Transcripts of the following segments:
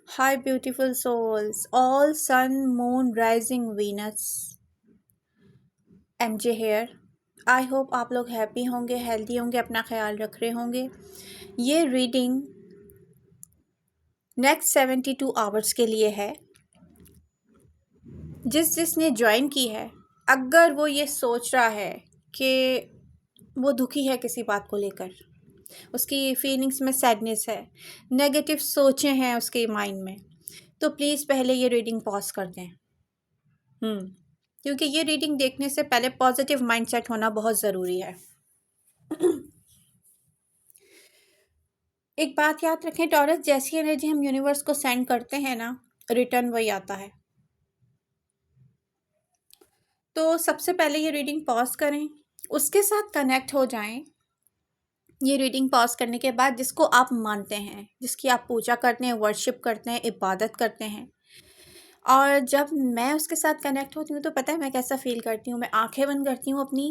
Hi, beautiful souls. All sun, moon, rising Venus. MJ here. I hope आप लोग happy होंगे, healthy होंगे, अपना ख्याल रख रहे होंगे। ये रीडिंग नेक्स्ट 72 आवर्स के लिए है। जिसने ज्वाइन की है, अगर वो ये सोच रहा है कि वो दुखी है किसी बात को लेकर, उसकी फीलिंग्स में सैडनेस है, नेगेटिव सोचें हैं उसके माइंड में, तो प्लीज़ पहले ये रीडिंग पॉज कर दें। क्योंकि ये रीडिंग देखने से पहले पॉजिटिव माइंडसेट होना बहुत ज़रूरी है। एक बात याद रखें टॉरस, जैसी एनर्जी हम यूनिवर्स को सेंड करते हैं ना, रिटर्न वही आता है। तो सबसे पहले ये रीडिंग पॉज करें, उसके साथ कनेक्ट हो जाएं। ये रीडिंग पॉज करने के बाद जिसको आप मानते हैं, जिसकी आप पूजा करते हैं, वर्शिप करते हैं, इबादत करते हैं, और जब मैं उसके साथ कनेक्ट होती हूँ तो पता है मैं कैसा फील करती हूँ। मैं आंखें बंद करती हूँ अपनी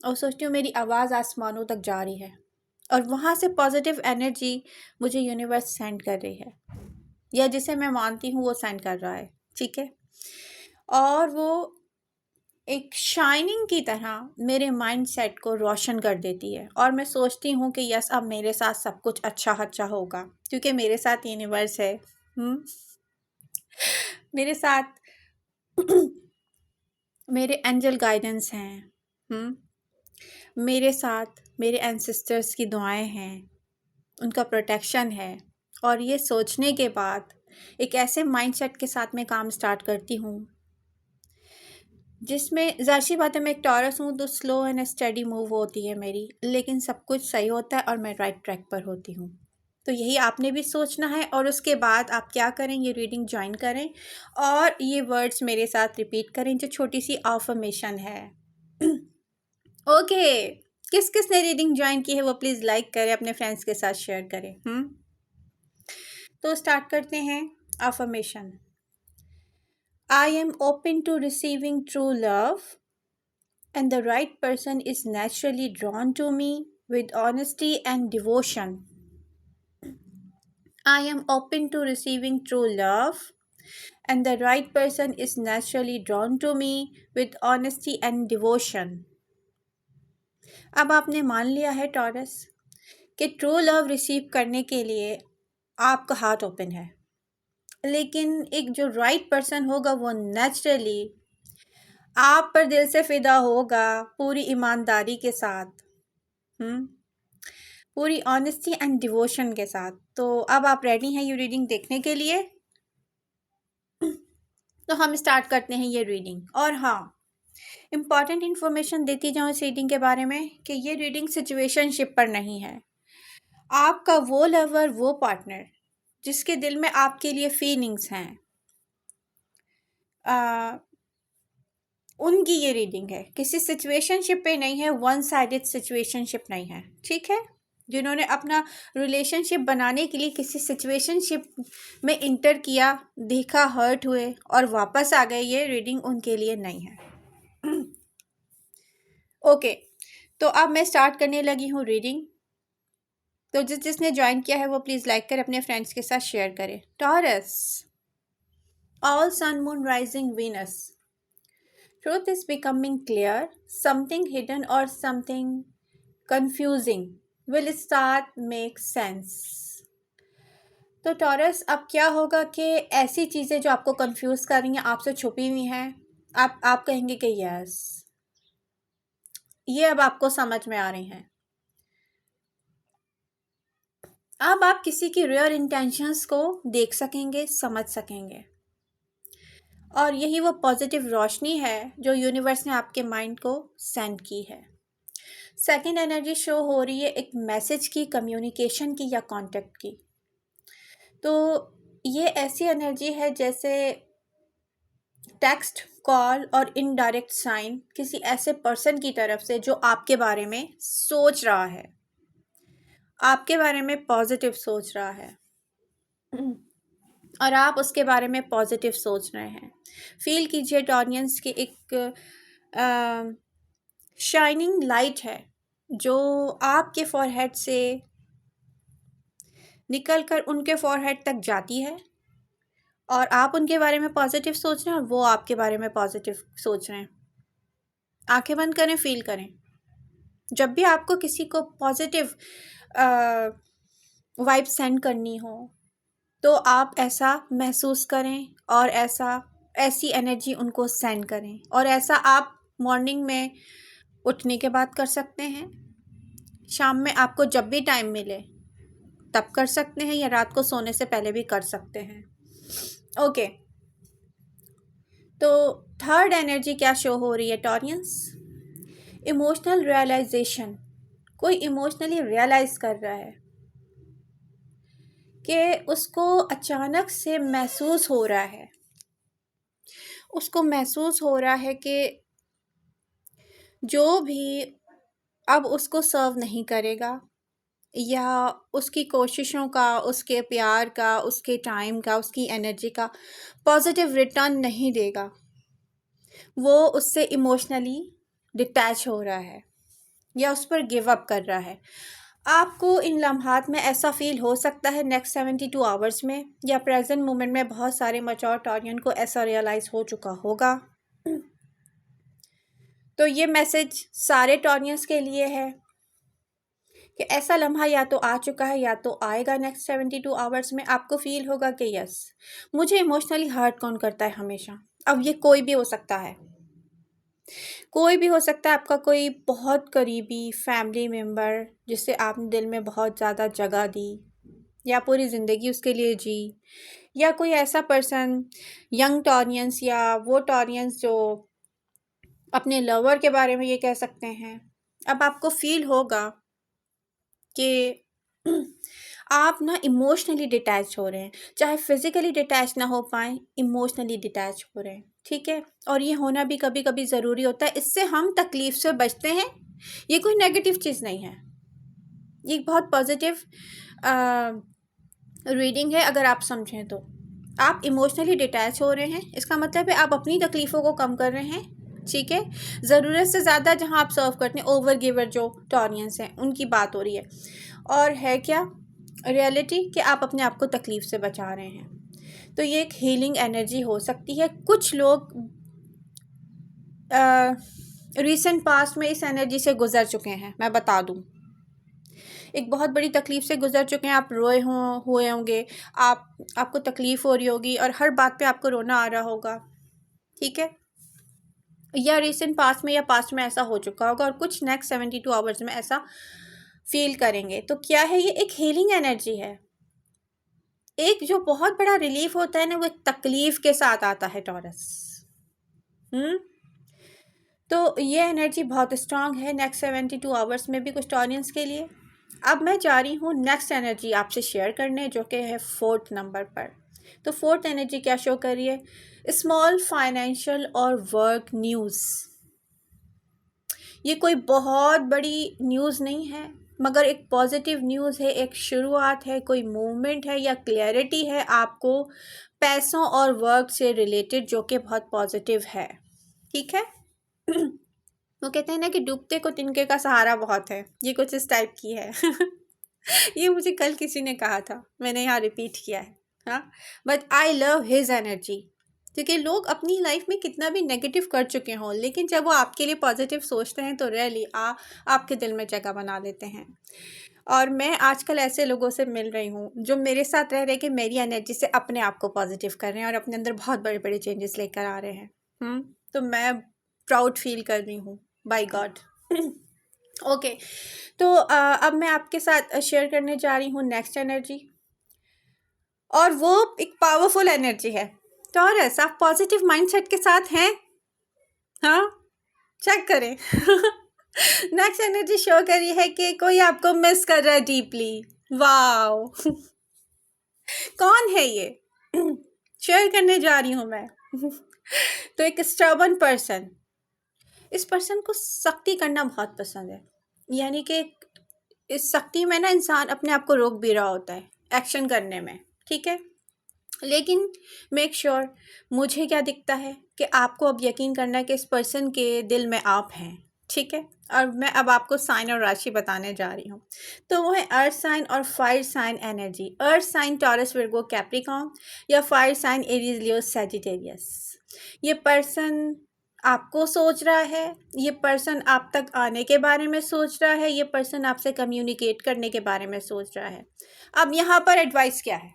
और सोचती हूँ मेरी आवाज़ आसमानों तक जा रही है और वहाँ से पॉजिटिव एनर्जी मुझे यूनिवर्स सेंड कर रही है, या जिसे मैं मानती हूँ वो सेंड कर रहा है। ठीक है, और वो एक शाइनिंग की तरह मेरे माइंड सेट को रोशन कर देती है और मैं सोचती हूँ कि यस, अब मेरे साथ सब कुछ अच्छा अच्छा होगा क्योंकि मेरे साथ यूनिवर्स है। मेरे साथ मेरे एंजल गाइडेंस हैं। मेरे साथ मेरे एंसेस्टर्स की दुआएं हैं, उनका प्रोटेक्शन है। और ये सोचने के बाद एक ऐसे माइंडसेट के साथ मैं काम स्टार्ट करती हूँ जिसमें ज़ाहिर बात है मैं एक टॉरस हूँ तो स्लो एंड स्टडी मूव होती है मेरी, लेकिन सब कुछ सही होता है और मैं राइट ट्रैक पर होती हूँ। तो यही आपने भी सोचना है और उसके बाद आप क्या करें, ये रीडिंग ज्वाइन करें और ये वर्ड्स मेरे साथ रिपीट करें जो छोटी सी अफर्मेशन है। ओके, किस किस ने रीडिंग ज्वाइन की है वो प्लीज़ लाइक करें, अपने फ्रेंड्स के साथ शेयर करें। तो स्टार्ट करते हैं affirmation. I am open to receiving true love, and the right person is naturally drawn to me with honesty and devotion. I am open to receiving true love, and the right person is naturally drawn to me with honesty and devotion. अब आपने मान लिया है taurus कि true love receive करने के लिए आपका हार्ट ओपन है, लेकिन एक जो राइट पर्सन होगा वो नेचुरली आप पर दिल से फिदा होगा, पूरी ईमानदारी के साथ, पूरी ऑनेस्टी एंड डिवोशन के साथ। तो अब आप रेडी हैं ये रीडिंग देखने के लिए? तो हम स्टार्ट करते हैं ये रीडिंग। और हाँ, इम्पॉर्टेंट इन्फॉर्मेशन देती जाऊँ इस रीडिंग के बारे में कि ये रीडिंग सिचुएशनशिप पर नहीं है। आपका वो लवर, वो पार्टनर जिसके दिल में आपके लिए फीलिंग्स हैं, उनकी ये रीडिंग है। किसी सिचुएशनशिप पे नहीं है, वन साइडेड सिचुएशनशिप नहीं है। ठीक है, जिन्होंने अपना रिलेशनशिप बनाने के लिए किसी सिचुएशनशिप में इंटर किया, देखा, हर्ट हुए और वापस आ गए, ये रीडिंग उनके लिए नहीं है। ओके, तो अब मैं स्टार्ट करने लगी हूँ रीडिंग। तो जिसने ज्वाइन किया है वो प्लीज़ लाइक करें, अपने फ्रेंड्स के साथ शेयर करें। Taurus, all sun moon rising Venus, truth is becoming clear, something hidden or something confusing will start make sense. तो टॉरस, अब क्या होगा कि ऐसी चीज़ें जो आपको कंफ्यूज कर रही हैं, आपसे छुपी हुई हैं, आप कहेंगे कि यस, ये अब आपको समझ में आ रही हैं। अब आप किसी की रियल इंटेंशंस को देख सकेंगे, समझ सकेंगे, और यही वो पॉजिटिव रोशनी है जो यूनिवर्स ने आपके माइंड को सेंड की है। सेकंड एनर्जी शो हो रही है एक मैसेज की, कम्युनिकेशन की या कांटेक्ट की। तो ये ऐसी एनर्जी है जैसे टेक्स्ट, कॉल और इनडायरेक्ट साइन किसी ऐसे पर्सन की तरफ से जो आपके बारे में सोच रहा है, आपके बारे में पॉजिटिव सोच रहा है और आप उसके बारे में पॉजिटिव सोच रहे हैं। फील कीजिए टॉरियंस की एक शाइनिंग लाइट है जो आपके फॉरहेड से निकल कर उनके फॉरहेड तक जाती है और आप उनके बारे में पॉजिटिव सोच रहे हैं और वो आपके बारे में पॉजिटिव सोच रहे हैं। आंखें बंद करें, फील करें। जब भी आपको किसी को पॉजिटिव वाइब सेंड करनी हो तो आप ऐसा महसूस करें और ऐसी एनर्जी उनको सेंड करें। और ऐसा आप मॉर्निंग में उठने के बाद कर सकते हैं, शाम में आपको जब भी टाइम मिले तब कर सकते हैं, या रात को सोने से पहले भी कर सकते हैं। ओके, तो थर्ड एनर्जी क्या शो हो रही है टॉरियंस? Emotional realisation. कोई इमोशनली रियलाइज कर रहा है कि उसको अचानक से महसूस हो रहा है, उसको महसूस हो रहा है कि जो भी अब उसको सर्व नहीं करेगा, या उसकी कोशिशों का, उसके प्यार का, उसके टाइम का, उसकी एनर्जी का पॉजिटिव रिटर्न नहीं देगा, वो उससे इमोशनली डिटैच हो रहा है या उस पर गिव अप कर रहा है। आपको इन लम्हात में ऐसा फील हो सकता है नेक्स्ट 72 आवर्स में, या प्रेजेंट मोमेंट में बहुत सारे मैच्योर टॉरियन को ऐसा रियलाइज़ हो चुका होगा। तो ये मैसेज सारे टॉरियंस के लिए है कि ऐसा लम्हा या तो आ चुका है या तो आएगा नेक्स्ट 72 आवर्स में। आपको फील होगा कि यस, मुझे इमोशनली हर्ट कौन करता है हमेशा। अब ये कोई भी हो सकता है, कोई भी हो सकता है। आपका कोई बहुत करीबी फैमिली मेम्बर जिससे आपने दिल में बहुत ज़्यादा जगह दी या पूरी ज़िंदगी उसके लिए जी, या कोई ऐसा पर्सन, यंग टॉरियंस या वो टॉरियंस जो अपने लवर के बारे में ये कह सकते हैं। अब आपको फील होगा कि आप ना इमोशनली डिटैच हो रहे हैं, चाहे फिज़िकली डिटैच ना हो पाएँ, इमोशनली डिटैच हो रहे हैं, ठीक है। और ये होना भी कभी कभी ज़रूरी होता है, इससे हम तकलीफ़ से बचते हैं। ये कोई नेगेटिव चीज़ नहीं है, ये बहुत पॉजिटिव रीडिंग है। अगर आप समझें तो आप इमोशनली डिटैच हो रहे हैं, इसका मतलब है आप अपनी तकलीफ़ों को कम कर रहे हैं, ठीक है। ज़रूरत से ज़्यादा जहाँ आप सर्व करते हैं, ओवर गिवर जो टॉरियंस हैं उनकी बात हो रही है। और है क्या रियलिटी कि आप अपने आप को तकलीफ़ से बचा रहे हैं। तो ये एक हीलिंग एनर्जी हो सकती है। कुछ लोग रिसेंट पास्ट में इस एनर्जी से गुज़र चुके हैं, मैं बता दूं। एक बहुत बड़ी तकलीफ़ से गुज़र चुके हैं, आप रोए हुए होंगे, आपको तकलीफ़ हो रही होगी और हर बात पे आपको रोना आ रहा होगा, ठीक है। या रिसेंट पास्ट में या पास्ट में ऐसा हो चुका होगा और कुछ नेक्स्ट 72 आवर्स में ऐसा फील करेंगे। तो क्या है, ये एक हीलिंग एनर्जी है। एक जो बहुत बड़ा रिलीफ होता है ना, वो एक तकलीफ़ के साथ आता है टॉरस। तो ये एनर्जी बहुत स्ट्रांग है नेक्स्ट 72 आवर्स में भी कुछ टॉरियंस के लिए। अब मैं जा रही हूँ नेक्स्ट एनर्जी आपसे शेयर करने, जो कि है 4th नंबर पर। तो 4th एनर्जी क्या शो कर रही है? स्मॉल फाइनेंशियल और वर्क न्यूज़। ये कोई बहुत बड़ी न्यूज़ नहीं है, मगर एक पॉजिटिव न्यूज़ है, एक शुरुआत है, कोई मूवमेंट है या क्लैरिटी है आपको पैसों और वर्क से रिलेटेड, जो कि बहुत पॉजिटिव है, ठीक है। वो कहते हैं ना कि डूबते को तिनके का सहारा बहुत है, ये कुछ इस टाइप की है। ये मुझे कल किसी ने कहा था, मैंने यहाँ रिपीट किया है, हाँ। But I love his energy, क्योंकि लोग अपनी लाइफ में कितना भी नेगेटिव कर चुके हों, लेकिन जब वो आपके लिए पॉजिटिव सोचते हैं तो रियली आपके दिल में जगह बना लेते हैं। और मैं आजकल ऐसे लोगों से मिल रही हूँ जो मेरे साथ रह के मेरी एनर्जी से अपने आप को पॉजिटिव कर रहे हैं और अपने अंदर बहुत बड़े बड़े चेंजेस लेकर आ रहे हैं। तो मैं प्राउड फील कर रही हूँ, बाय गॉड। ओके, तो अब मैं आपके साथ शेयर करने जा रही हूँ नेक्स्ट एनर्जी, और वो एक पावरफुल एनर्जी है। टॉरस, आप पॉजिटिव माइंडसेट के साथ हैं? हाँ, चेक करें। नेक्स्ट एनर्जी शो कर रही है कि कोई आपको मिस कर रहा है डीपली। वाओ। कौन है ये? शेयर करने जा रही हूँ मैं। तो एक स्टबर्न पर्सन, इस पर्सन को सख्ती करना बहुत पसंद है, यानी कि इस सख्ती में ना इंसान अपने आप को रोक भी रहा होता है एक्शन करने में, ठीक है। लेकिन मेक श्योर मुझे क्या दिखता है कि आपको अब यकीन करना है कि इस पर्सन के दिल में आप हैं, ठीक है। और मैं अब आपको साइन और राशि बताने जा रही हूँ। तो वो है अर्थ साइन और fire sign energy. Earth sign Taurus Virgo Capricorn या fire sign Aries Leo Sagittarius. ये पर्सन आपको सोच रहा है, ये पर्सन आप तक आने के बारे में सोच रहा है, ये पर्सन आपसे कम्युनिकेट करने के बारे में सोच रहा है। अब यहाँ पर एडवाइस क्या है,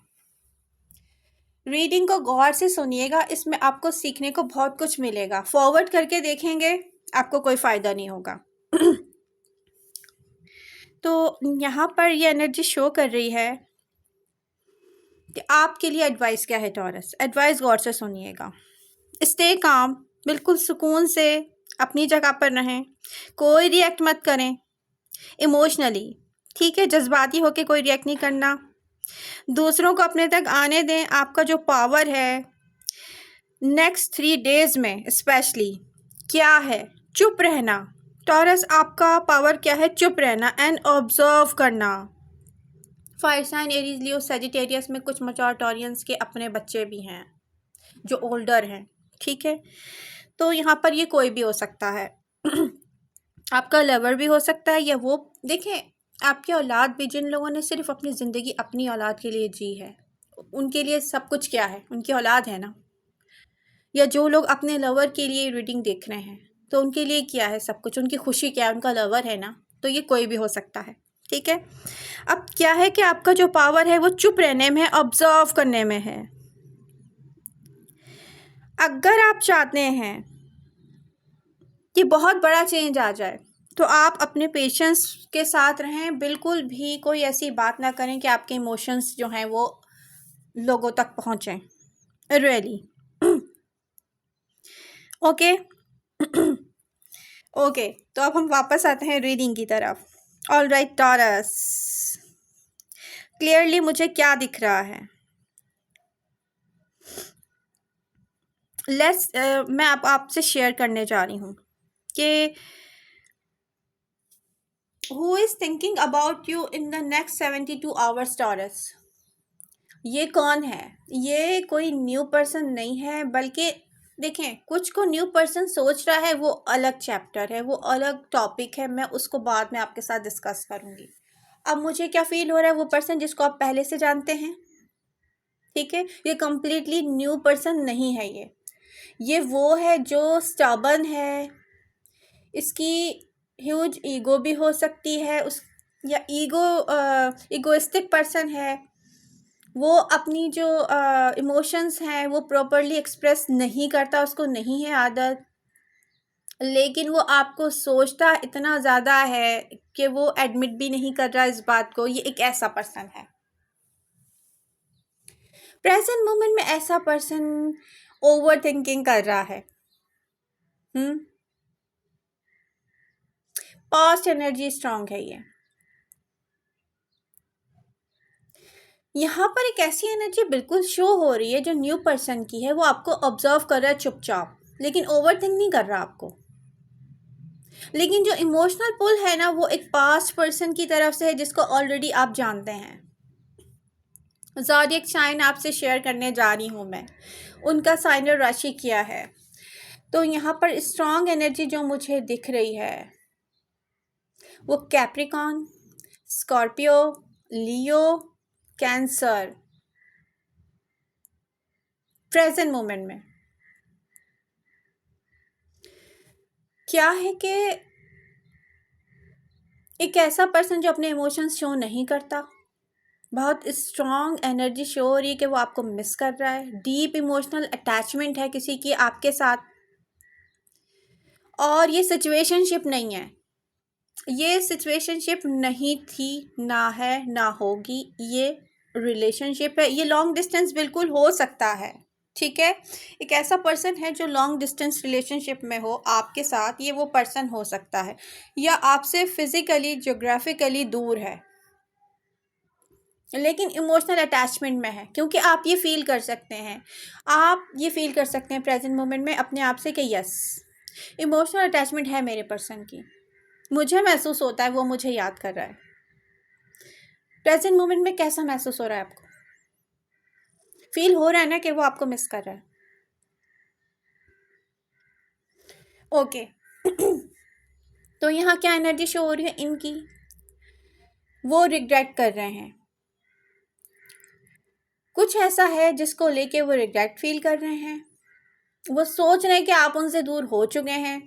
रीडिंग को गौर से सुनिएगा, इसमें आपको सीखने को बहुत कुछ मिलेगा। फॉरवर्ड करके देखेंगे आपको कोई फ़ायदा नहीं होगा। तो यहाँ पर ये एनर्जी शो कर रही है कि आपके लिए एडवाइस क्या है टॉरस। एडवाइस गौर से सुनिएगा। स्टे काम, बिल्कुल सुकून से अपनी जगह पर रहें, कोई रिएक्ट मत करें इमोशनली, ठीक है, जज्बाती होके कोई रिएक्ट नहीं करना। दूसरों को अपने तक आने दें। आपका जो पावर है नेक्स्ट 3 डेज में स्पेशली क्या है, चुप रहना। टॉरस आपका पावर क्या है, चुप रहना एंड ऑब्जर्व करना। Fire sign Aries Leo Sagittarius में कुछ मैच्योरिटोरियंस के अपने बच्चे भी हैं जो ओल्डर हैं, ठीक है। तो यहाँ पर ये कोई भी हो सकता है आपका लवर भी हो सकता है, या वो देखें आपकी औलाद भी, जिन लोगों ने सिर्फ अपनी ज़िंदगी अपनी औलाद के लिए जी है, उनके लिए सब कुछ क्या है, उनकी औलाद है ना। या जो लोग अपने लवर के लिए रीडिंग देख रहे हैं, तो उनके लिए क्या है सब कुछ, उनकी खुशी क्या है, उनका लवर है ना। तो ये कोई भी हो सकता है, ठीक है। अब क्या है कि आपका जो पावर है वो चुप रहने में है, ऑब्जर्व करने में है। अगर आप चाहते हैं कि बहुत बड़ा चेंज आ जाए, तो आप अपने पेशेंस के साथ रहें, बिल्कुल भी कोई ऐसी बात ना करें कि आपके इमोशंस जो हैं वो लोगों तक पहुँचें, रियली। ओके ओके, तो अब हम वापस आते हैं रीडिंग की तरफ। ऑल राइट टॉरस, क्लियरली मुझे क्या दिख रहा है, मैं आपसे शेयर करने जा रही हूँ कि who is thinking about you in the next 72 hours taurus. ये कौन है, ये कोई न्यू पर्सन नहीं है, बल्कि देखें कुछ को न्यू पर्सन सोच रहा है, वो अलग चैप्टर है, वो अलग टॉपिक है, मैं उसको बाद में आपके साथ डिस्कस करूँगी। अब मुझे क्या फील हो रहा है, वो पर्सन जिसको आप पहले से जानते हैं, ठीक है, ये कम्प्लीटली न्यू पर्सन नहीं है। ये वो है जो स्टबर्न है, इसकी ह्यूज ईगो भी हो सकती है, उस या ईगोइस्टिक पर्सन है, वो अपनी जो इमोशंस हैं वो प्रॉपरली एक्सप्रेस नहीं करता, उसको नहीं है आदत, लेकिन वो आपको सोचता इतना ज़्यादा है कि वो एडमिट भी नहीं कर रहा इस बात को। ये एक ऐसा पर्सन है प्रेजेंट मोमेंट में, ऐसा पर्सन ओवर थिंकिंग कर रहा है। पास्ट एनर्जी स्ट्रांग है ये। यहाँ पर एक ऐसी एनर्जी बिल्कुल शो हो रही है जो न्यू पर्सन की है, वो आपको ऑब्जर्व कर रहा है चुपचाप, लेकिन ओवर थिंक नहीं कर रहा आपको। लेकिन जो इमोशनल पुल है ना, वो एक पास्ट पर्सन की तरफ से है जिसको ऑलरेडी आप जानते हैं। ज़ोडिएक साइन आपसे शेयर करने जा रही हूँ मैं, उनका साइन और राशि क्या है। तो यहाँ पर स्ट्रॉन्ग एनर्जी जो मुझे दिख रही है वो कैप्रिकॉन, स्कॉर्पियो, लियो, कैंसर, प्रेजेंट मोमेंट में क्या है कि एक ऐसा पर्सन जो अपने इमोशंस शो नहीं करता, बहुत स्ट्रॉन्ग एनर्जी शो हो रही है कि वो आपको मिस कर रहा है, डीप इमोशनल अटैचमेंट है किसी की आपके साथ, और ये सिचुएशनशिप नहीं है, ये सिचुएशनशिप नहीं थी, ना है, ना होगी, ये रिलेशनशिप है। ये लॉन्ग डिस्टेंस बिल्कुल हो सकता है, ठीक है। एक ऐसा पर्सन है जो लॉन्ग डिस्टेंस रिलेशनशिप में हो आपके साथ, ये वो पर्सन हो सकता है, या आपसे फिजिकली ज्योग्राफिकली दूर है लेकिन इमोशनल अटैचमेंट में है, क्योंकि आप ये फील कर सकते हैं, आप ये फील कर सकते हैं प्रेजेंट मोमेंट में अपने आप से कि यस, इमोशनल अटैचमेंट है मेरे पर्सन की, मुझे महसूस होता है वो मुझे याद कर रहा है। प्रेजेंट मोमेंट में कैसा महसूस हो रहा है आपको, फील हो रहा है ना कि वो आपको मिस कर रहा है। ओके तो यहाँ क्या एनर्जी शो हो रही है इनकी, वो रिग्रेट कर रहे हैं, कुछ ऐसा है जिसको लेके वो रिग्रेट फील कर रहे हैं। वो सोच रहे हैं कि आप उनसे दूर हो चुके हैं,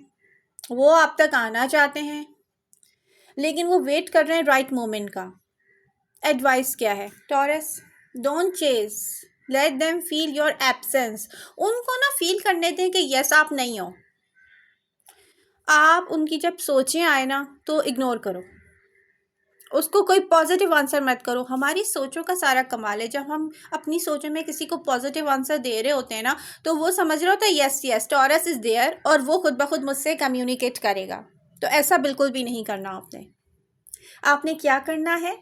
वो आप तक आना चाहते हैं, लेकिन वो वेट कर रहे हैं राइट मोमेंट का। एडवाइस क्या है Taurus? Don't chase, let them feel your absence. उनको ना फील करने दें कि यस आप नहीं हो। आप उनकी जब सोचें आए ना तो इग्नोर करो उसको, कोई पॉजिटिव आंसर मत करो। हमारी सोचों का सारा कमाल है, जब हम अपनी सोचों में किसी को पॉजिटिव आंसर दे रहे होते हैं ना तो वो समझ रहा होता है yes yes Taurus is there, और वो खुद ब खुद मुझसे कम्युनिकेट करेगा। तो ऐसा बिल्कुल भी नहीं करना। आपने क्या करना है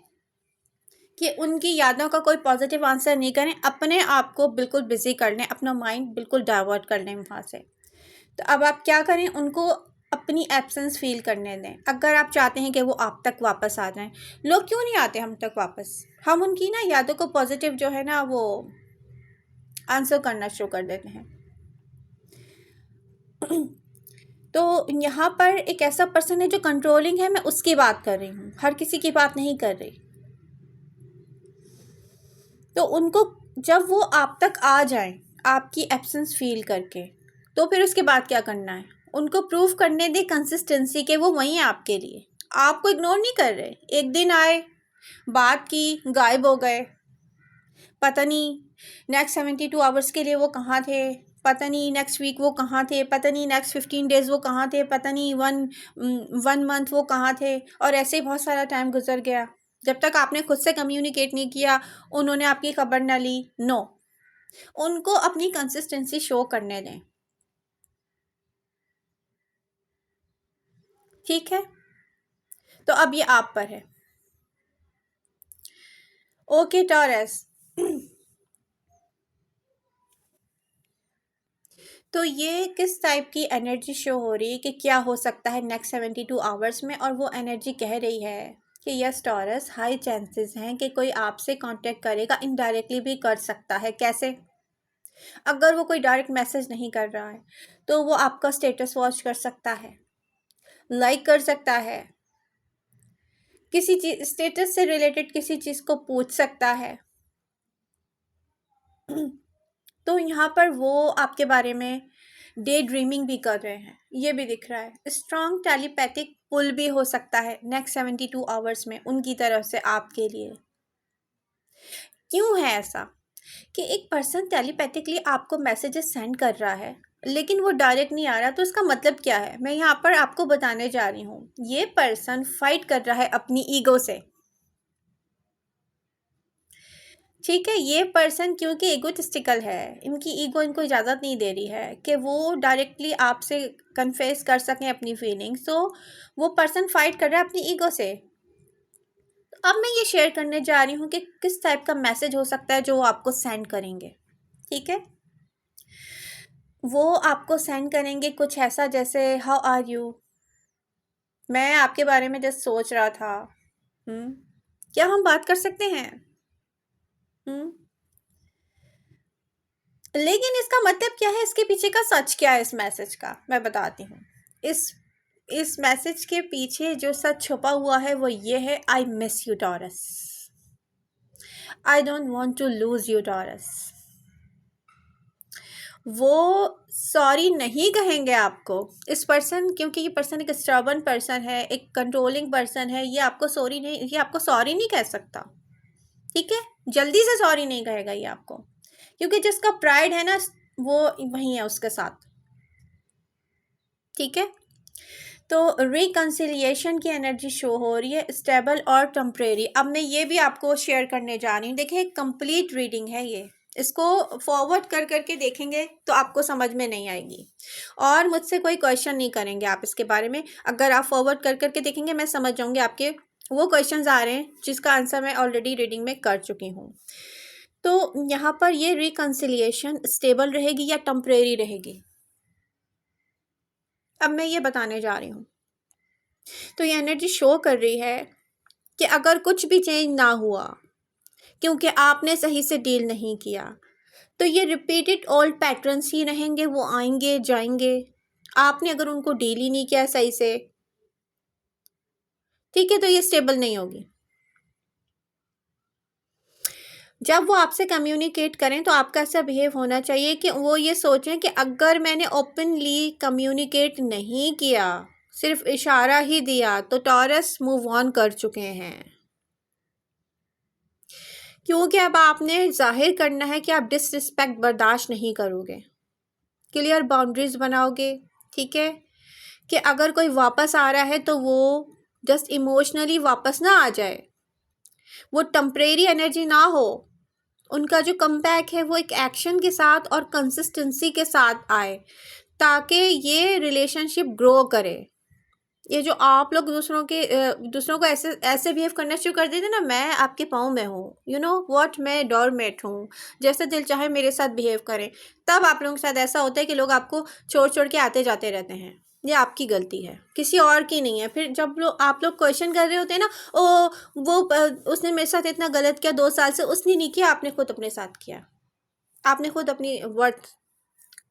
कि उनकी यादों का कोई पॉजिटिव आंसर नहीं करें, अपने आप को बिल्कुल बिजी कर लें, अपना माइंड बिल्कुल डाइवर्ट कर लें वहाँ से। तो अब आप क्या करें, उनको अपनी एब्सेंस फील करने दें। अगर आप चाहते हैं कि वो आप तक वापस आ जाएं, लोग क्यों नहीं आते हम तक वापस, हम उनकी ना यादों को पॉजिटिव जो है ना वो आंसर करना शुरू कर देते हैं। तो यहाँ पर एक ऐसा पर्सन है जो कंट्रोलिंग है, मैं उसकी बात कर रही हूँ, हर किसी की बात नहीं कर रही। तो उनको जब वो आप तक आ जाए आपकी एब्सेंस फील करके, तो फिर उसके बाद क्या करना है, उनको प्रूव करने दे कंसिस्टेंसी के वो वहीं है आपके लिए, आपको इग्नोर नहीं कर रहे। एक दिन आए, बात की, गायब हो गए, पता नहीं नेक्स्ट 72 आवर्स के लिए वो कहाँ थे, पता नहीं नेक्स्ट वीक वो कहाँ थे, पता नहीं नेक्स्ट 15 डेज़ वो कहाँ थे, पता नहीं वन मंथ वो कहाँ थे, और ऐसे ही बहुत सारा टाइम गुजर गया। जब तक आपने खुद से कम्युनिकेट नहीं किया उन्होंने आपकी खबर ना ली। नो, उनको अपनी कंसिस्टेंसी शो करने दें, ठीक है? तो अब ये आप पर है। ओके टॉरस, तो ये किस टाइप की एनर्जी शो हो रही है कि क्या हो सकता है नेक्स्ट 72 आवर्स में, और वो एनर्जी कह रही है कि यस टॉरस, हाई चांसेस हैं कि कोई आपसे कांटेक्ट करेगा, इनडायरेक्टली भी कर सकता है। कैसे? अगर वो कोई डायरेक्ट मैसेज नहीं कर रहा है तो वो आपका स्टेटस वॉच कर सकता है, लाइक कर सकता है, किसी चीज स्टेटस से रिलेटेड किसी चीज़ को पूछ सकता है। तो यहाँ पर वो आपके बारे में डे ड्रीमिंग भी कर रहे हैं, ये भी दिख रहा है। स्ट्रॉन्ग टेलीपैथिक पुल भी हो सकता है नेक्स्ट 72 आवर्स में उनकी तरफ से आपके लिए। क्यों है ऐसा कि एक पर्सन टेलीपैथिकली आपको मैसेजेस सेंड कर रहा है लेकिन वो डायरेक्ट नहीं आ रहा? तो इसका मतलब क्या है, मैं यहाँ पर आपको बताने जा रही हूँ। ये पर्सन फाइट कर रहा है अपनी ईगो से, ठीक है? ये पर्सन क्योंकि ईगोटिस्टिकल है, इनकी ईगो इनको इजाज़त नहीं दे रही है कि वो डायरेक्टली आपसे कन्फेस कर सकें अपनी फीलिंग्स। तो वो पर्सन फाइट कर रहा है अपनी ईगो से। तो अब मैं ये शेयर करने जा रही हूँ कि किस टाइप का मैसेज हो सकता है जो वो आपको सेंड करेंगे, ठीक है? वो आपको सेंड करेंगे कुछ ऐसा जैसे हाउ आर यू, मैं आपके बारे में जस्ट सोच रहा था, हम्म, क्या हम बात कर सकते हैं? हम्म, लेकिन इसका मतलब क्या है, इसके पीछे का सच क्या है इस मैसेज का, मैं बताती हूँ। इस इस मैसेज के पीछे जो सच छुपा हुआ है वो ये है, I miss you Taurus, I don't want to lose you Taurus. वो सॉरी नहीं कहेंगे आपको, इस पर्सन, क्योंकि ये पर्सन एक स्टर्बन पर्सन है, एक कंट्रोलिंग पर्सन है, ये आपको सॉरी नहीं कह सकता, ठीक है? जल्दी से सॉरी नहीं कहेगा ये आपको, क्योंकि जिसका प्राइड है ना वो वही है उसके साथ, ठीक है? तो रिकन्सिलिएशन की एनर्जी शो हो रही है, स्टेबल और टेम्परेरी। अब मैं ये भी आपको शेयर करने जा रही हूँ। देखिए कंप्लीट रीडिंग है ये, इसको फॉरवर्ड कर करके देखेंगे तो आपको समझ में नहीं आएगी, और मुझसे कोई क्वेश्चन नहीं करेंगे आप इसके बारे में। अगर आप फॉरवर्ड कर करके देखेंगे मैं समझ जाऊँगी आपके वो क्वेश्चंस आ रहे हैं जिसका आंसर मैं ऑलरेडी रीडिंग में कर चुकी हूँ। तो यहाँ पर ये रिकन्सिलिएशन स्टेबल रहेगी या टेम्परेरी रहेगी, अब मैं ये बताने जा रही हूँ। तो ये एनर्जी शो कर रही है कि अगर कुछ भी चेंज ना हुआ क्योंकि आपने सही से डील नहीं किया तो ये रिपीटेड ओल्ड पैटर्न्स ही रहेंगे, वो आएंगे जाएंगे। आपने अगर उनको डील ही नहीं किया सही से ठीक है, तो ये स्टेबल नहीं होगी। जब वो आपसे कम्युनिकेट करें तो आपका ऐसा बिहेव होना चाहिए कि वो ये सोचें कि अगर मैंने ओपनली कम्युनिकेट नहीं किया, सिर्फ इशारा ही दिया, तो टॉरस मूव ऑन कर चुके हैं, क्योंकि अब आपने जाहिर करना है कि आप डिसरिस्पेक्ट बर्दाश्त नहीं करोगे, क्लियर बाउंड्रीज बनाओगे। ठीक है, कि अगर कोई वापस आ रहा है तो वो जस्ट इमोशनली वापस ना आ जाए, वो टेम्परेरी एनर्जी ना हो, उनका जो कमबैक है वो एक एक्शन के साथ और कंसिस्टेंसी के साथ आए, ताकि ये रिलेशनशिप ग्रो करे। ये जो आप लोग दूसरों को ऐसे ऐसे बिहेव करना शुरू कर देते ना, मैं आपके पाँव में हूँ, यू नो व्हाट, मैं डोरमेट हूँ, जैसे दिल चाहे मेरे साथ बिहेव करें, तब आप लोगों के साथ ऐसा होता है कि लोग आपको छोड़ छोड़ के आते जाते रहते हैं। ये आपकी गलती है, किसी और की नहीं है। फिर जब आप लोग क्वेश्चन कर रहे होते हैं ना, ओ वो उसने मेरे साथ इतना गलत किया 2 साल से, उसने नहीं किया, आपने खुद अपने साथ किया। आपने खुद अपनी वर्थ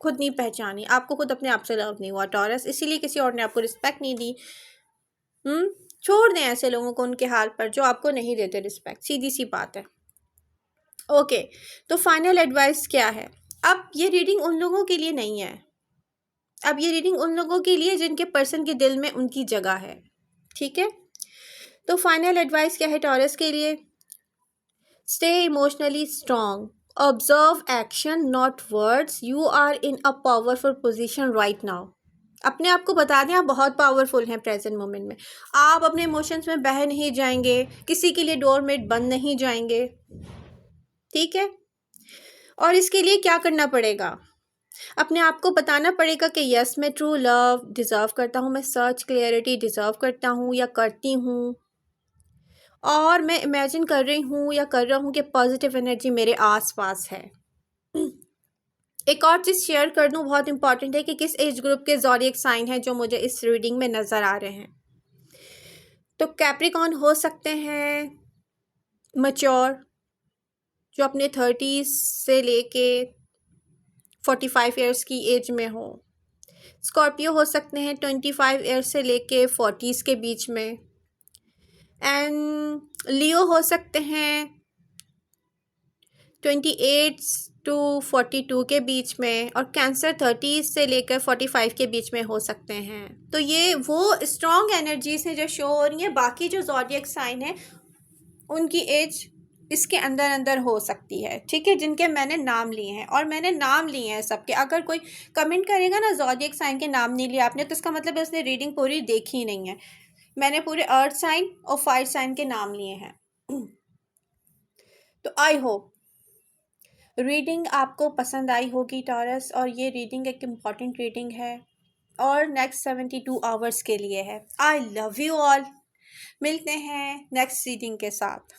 खुद नहीं पहचानी, आपको खुद अपने आप से लव नहीं हुआ टॉरस, इसीलिए किसी और ने आपको रिस्पेक्ट नहीं दी। छोड़ दें ऐसे लोगों को उनके हाल पर जो आपको नहीं देते रिस्पेक्ट, सीधी सी बात है। ओके, तो फाइनल एडवाइस क्या है? अब ये रीडिंग उन लोगों के लिए नहीं है, अब ये रीडिंग उन लोगों के लिए जिनके पर्सन के दिल में उनकी जगह है। ठीक है, तो फाइनल एडवाइस क्या है टॉरस के लिए? Stay emotionally strong, observe action not words, you are in a powerful position right now. अपने आप को बता दें आप बहुत पावरफुल हैं प्रेजेंट मोमेंट में। आप अपने इमोशंस में बह नहीं जाएंगे, किसी के लिए डोरमेट बन नहीं जाएंगे। ठीक है, और इसके लिए क्या करना पड़ेगा? अपने आप को बताना पड़ेगा कि यस, मैं ट्रू लव डिज़र्व करता हूँ, मैं सच क्लियरिटी डिज़र्व करता हूँ या करती हूँ, और मैं इमेजिन कर रही हूँ या कर रहा हूँ कि पॉजिटिव एनर्जी मेरे आसपास है। एक और चीज़ शेयर कर दूँ, बहुत इंपॉर्टेंट है, कि किस एज ग्रुप के ज़ोडिएक साइन है जो मुझे इस रीडिंग में नज़र आ रहे हैं। तो कैप्रिकॉन हो सकते हैं मैच्योर, जो अपने 30s से लेके 45 ईयर्स की एज में हो। स्कॉर्पियो हो सकते हैं 25 ईयर्स से लेके 40s के बीच में। एंड लियो हो सकते हैं 28 टू 42 के बीच में, और कैंसर 30 से लेकर 45 के बीच में हो सकते हैं। तो ये वो स्ट्रॉन्ग एनर्जीज हैं जो शो हो रही हैं। बाकी जो ज़ोडिएक साइन है उनकी एज इसके अंदर अंदर हो सकती है, ठीक है, जिनके मैंने नाम लिए हैं, और मैंने नाम लिए हैं सबके। अगर कोई कमेंट करेगा ना ज़ोडिएक साइन के नाम नहीं लिए आपने, तो इसका मतलब है उसने रीडिंग पूरी देखी ही नहीं है। मैंने पूरे अर्थ साइन और फायर साइन के नाम लिए हैं। तो आई होप रीडिंग आपको पसंद आई होगी टॉरस, और ये रीडिंग एक इम्पॉर्टेंट रीडिंग है और नेक्स्ट 72 आवर्स के लिए है। आई लव यू ऑल, मिलते हैं नेक्स्ट रीडिंग के साथ।